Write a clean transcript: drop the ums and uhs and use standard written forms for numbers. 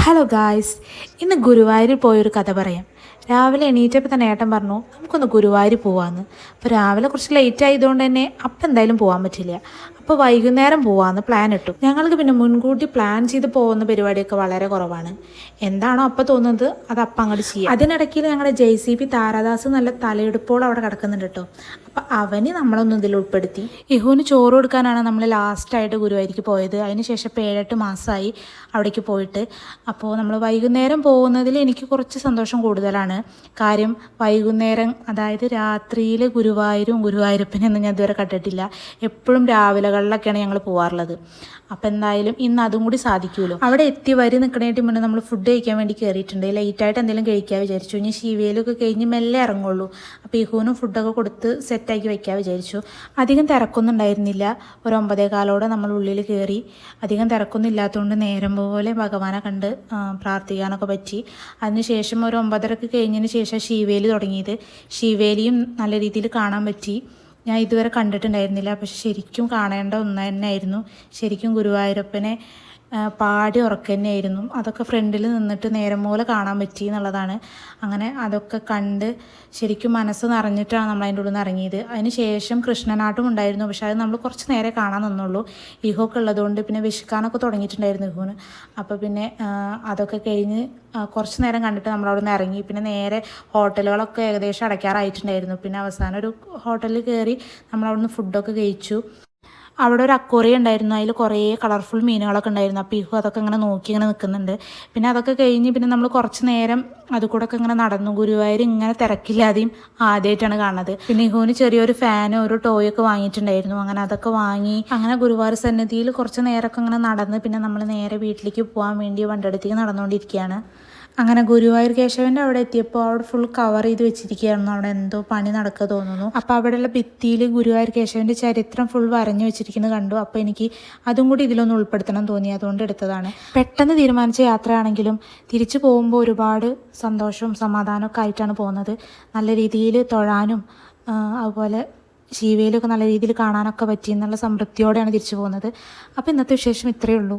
Hello guys, ഇന്ന് ഗുരുവായൂരിൽ പോയൊരു കഥ പറയാം. രാവിലെ എണീറ്റപ്പോൾ തന്നെ ഏട്ടൻ പറഞ്ഞു നമുക്കൊന്ന് ഗുരുവായൂർ പോവാമെന്ന്. അപ്പോൾ രാവിലെ കുറച്ച് ലേറ്റ് ആയതുകൊണ്ട് തന്നെ അപ്പം എന്തായാലും പോകാൻ പറ്റില്ല. അപ്പോൾ വൈകുന്നേരം പോവാമെന്ന് പ്ലാൻ ഇട്ടു. ഞങ്ങൾക്ക് പിന്നെ മുൻകൂട്ടി പ്ലാൻ ചെയ്ത് പോകുന്ന പരിപാടിയൊക്കെ വളരെ കുറവാണ്. എന്താണോ അപ്പം തോന്നുന്നത് അത് അപ്പം അങ്ങോട്ട് ചെയ്യാം. അതിനിടയ്ക്ക് ഞങ്ങളുടെ JCB താരാദാസ് നല്ല തലയെടുപ്പോളം അവിടെ കിടക്കുന്നുണ്ട് കേട്ടോ. അപ്പം അവന് നമ്മളൊന്നും ഇതിൽ ഉൾപ്പെടുത്തി. ഇഹുവിന് ചോറ് കൊടുക്കാനാണ് നമ്മൾ ലാസ്റ്റായിട്ട് ഗുരുവായൂർക്ക് പോയത്. അതിന് ശേഷം ഇപ്പോൾ 7-8 മാസമായി അവിടേക്ക് പോയിട്ട്. അപ്പോൾ നമ്മൾ വൈകുന്നേരം പോകുന്നതിൽ എനിക്ക് കുറച്ച് സന്തോഷം കൂടുതലാണ്. കാര്യം വൈകുന്നേരം, അതായത് രാത്രിയിൽ ഗുരുവായൂരും ഗുരുവായൂരപ്പനെയൊന്നും ഞാൻ ഇതുവരെ കണ്ടിട്ടില്ല. എപ്പോഴും രാവിലകളിലൊക്കെയാണ് ഞങ്ങൾ പോകാറുള്ളത്. അപ്പോൾ എന്തായാലും ഇന്ന് അതും കൂടി സാധിക്കുമല്ലോ. അവിടെ എത്തി വരി നിൽക്കണേട്ട് മുന്നേ നമ്മൾ ഫുഡ് കഴിക്കാൻ വേണ്ടി കയറിയിട്ടുണ്ട്. ലൈറ്റായിട്ട് എന്തെങ്കിലും കഴിക്കാൻ വിചാരിച്ചു. ഇനി ശിവേലൊക്കെ കഴിഞ്ഞ് മെല്ലെ ഇറങ്ങുള്ളൂ. അപ്പോൾ ഇഹൂനും ഫുഡൊക്കെ കൊടുത്ത് സെറ്റാക്കി വയ്ക്കാൻ വിചാരിച്ചു. അധികം തിരക്കൊന്നും ഉണ്ടായിരുന്നില്ല. ഒരു 9:15 നമ്മൾ ഉള്ളിൽ കയറി. അധികം തിരക്കൊന്നും ഇല്ലാത്തതുകൊണ്ട് നേരം പോലെ ഭഗവാനെ കണ്ട് പ്രാർത്ഥിക്കാനൊക്കെ പറ്റി. അതിനുശേഷം ഒരു 9:30 കഴിഞ്ഞതിന് ശേഷം ശിവേലി തുടങ്ങിയത്. ശിവേലിയും നല്ല രീതിയിൽ കാണാൻ പറ്റി. ഞാൻ ഇതുവരെ കണ്ടിട്ടുണ്ടായിരുന്നില്ല, പക്ഷെ ശരിക്കും കാണേണ്ട ഒന്ന് തന്നെയായിരുന്നു. ശരിക്കും ഗുരുവായൂരപ്പനെ പാടി ഉറക്കുക തന്നെയായിരുന്നു. അതൊക്കെ ഫ്രണ്ടിൽ നിന്നിട്ട് നേരം പോലെ കാണാൻ പറ്റി എന്നുള്ളതാണ്. അങ്ങനെ അതൊക്കെ കണ്ട് ശരിക്കും മനസ്സ് നിറഞ്ഞിട്ടാണ് നമ്മൾ അതിൻ്റെ ഉള്ളിൽ നിന്ന് ഇറങ്ങിയത്. അതിന് ശേഷം കൃഷ്ണനാട്ടം ഉണ്ടായിരുന്നു, പക്ഷെ അത് നമ്മൾ കുറച്ച് നേരെ കാണാൻ നിന്നുള്ളൂ. ഇഹൊക്കെ ഉള്ളതുകൊണ്ട് പിന്നെ വിശക്കാനൊക്കെ തുടങ്ങിയിട്ടുണ്ടായിരുന്നു ഇഹുവിന്. അപ്പോൾ പിന്നെ അതൊക്കെ കഴിഞ്ഞ് കുറച്ച് നേരം കണ്ടിട്ട് നമ്മൾ അവിടെ നിന്ന് ഇറങ്ങി. പിന്നെ നേരെ ഹോട്ടലുകളൊക്കെ ഏകദേശം അടയ്ക്കാറായിട്ടുണ്ടായിരുന്നു. പിന്നെ അവസാനം ഒരു ഹോട്ടലിൽ കയറി നമ്മൾ അവിടെ നിന്ന് ഫുഡൊക്കെ കഴിച്ചു. അവിടെ ഒരു അക്വേറിയം ഉണ്ടായിരുന്നു, അതിൽ കുറേ കളർഫുൾ മീനുകളൊക്കെ ഉണ്ടായിരുന്നു. അപ്പോൾ ഇഹു അതൊക്കെ ഇങ്ങനെ നോക്കി ഇങ്ങനെ നിൽക്കുന്നുണ്ട്. പിന്നെ അതൊക്കെ കഴിഞ്ഞ് പിന്നെ നമ്മൾ കുറച്ച് നേരം അത് കൂടെ ഒക്കെ ഇങ്ങനെ നടന്നു. ഗുരുവായൂർ ഇങ്ങനെ തിരക്കില്ലാതെയും ആദ്യമായിട്ടാണ് കാണുന്നത്. പിന്നെ ഇഹുവിന് ചെറിയൊരു ഫാനും ഒരു ടോയൊക്കെ വാങ്ങിയിട്ടുണ്ടായിരുന്നു. അങ്ങനെ അതൊക്കെ വാങ്ങി അങ്ങനെ ഗുരുവായൂർ സന്നിധിയിൽ കുറച്ച് നേരമൊക്കെ ഇങ്ങനെ നടന്ന് പിന്നെ നമ്മൾ നേരെ വീട്ടിലേക്ക് പോകാൻ വേണ്ടി വണ്ടിയടുത്തേക്ക് നടന്നുകൊണ്ടിരിക്കുകയാണ്. അങ്ങനെ ഗുരുവായൂർ കേശവൻ്റെ അവിടെ എത്തിയപ്പോൾ അവിടെ ഫുൾ കവർ ചെയ്ത് വെച്ചിരിക്കുകയായിരുന്നു. അവിടെ എന്തോ പണി നടക്കുക തോന്നുന്നു. അപ്പോൾ അവിടെയുള്ള ഭിത്തിയിൽ ഗുരുവായൂർ കേശവൻ്റെ ചരിത്രം ഫുൾ വരഞ്ഞു വെച്ചിരിക്കുന്നത് കണ്ടു. അപ്പോൾ എനിക്ക് അതും കൂടി ഇതിലൊന്ന് ഉൾപ്പെടുത്തണം തോന്നി, അതുകൊണ്ട് എടുത്തതാണ്. പെട്ടെന്ന് തീരുമാനിച്ച യാത്രയാണെങ്കിലും തിരിച്ചു പോകുമ്പോൾ ഒരുപാട് സന്തോഷവും സമാധാനമൊക്കെ ആയിട്ടാണ് പോകുന്നത്. നല്ല രീതിയിൽ തൊഴാനും അതുപോലെ ശിവേലൊക്കെ നല്ല രീതിയിൽ കാണാനൊക്കെ പറ്റി എന്നുള്ള സംതൃപ്തിയോടെയാണ് തിരിച്ചു പോകുന്നത്. അപ്പോൾ ഇന്നത്തെ വിശേഷം ഇത്രയേ ഉള്ളൂ.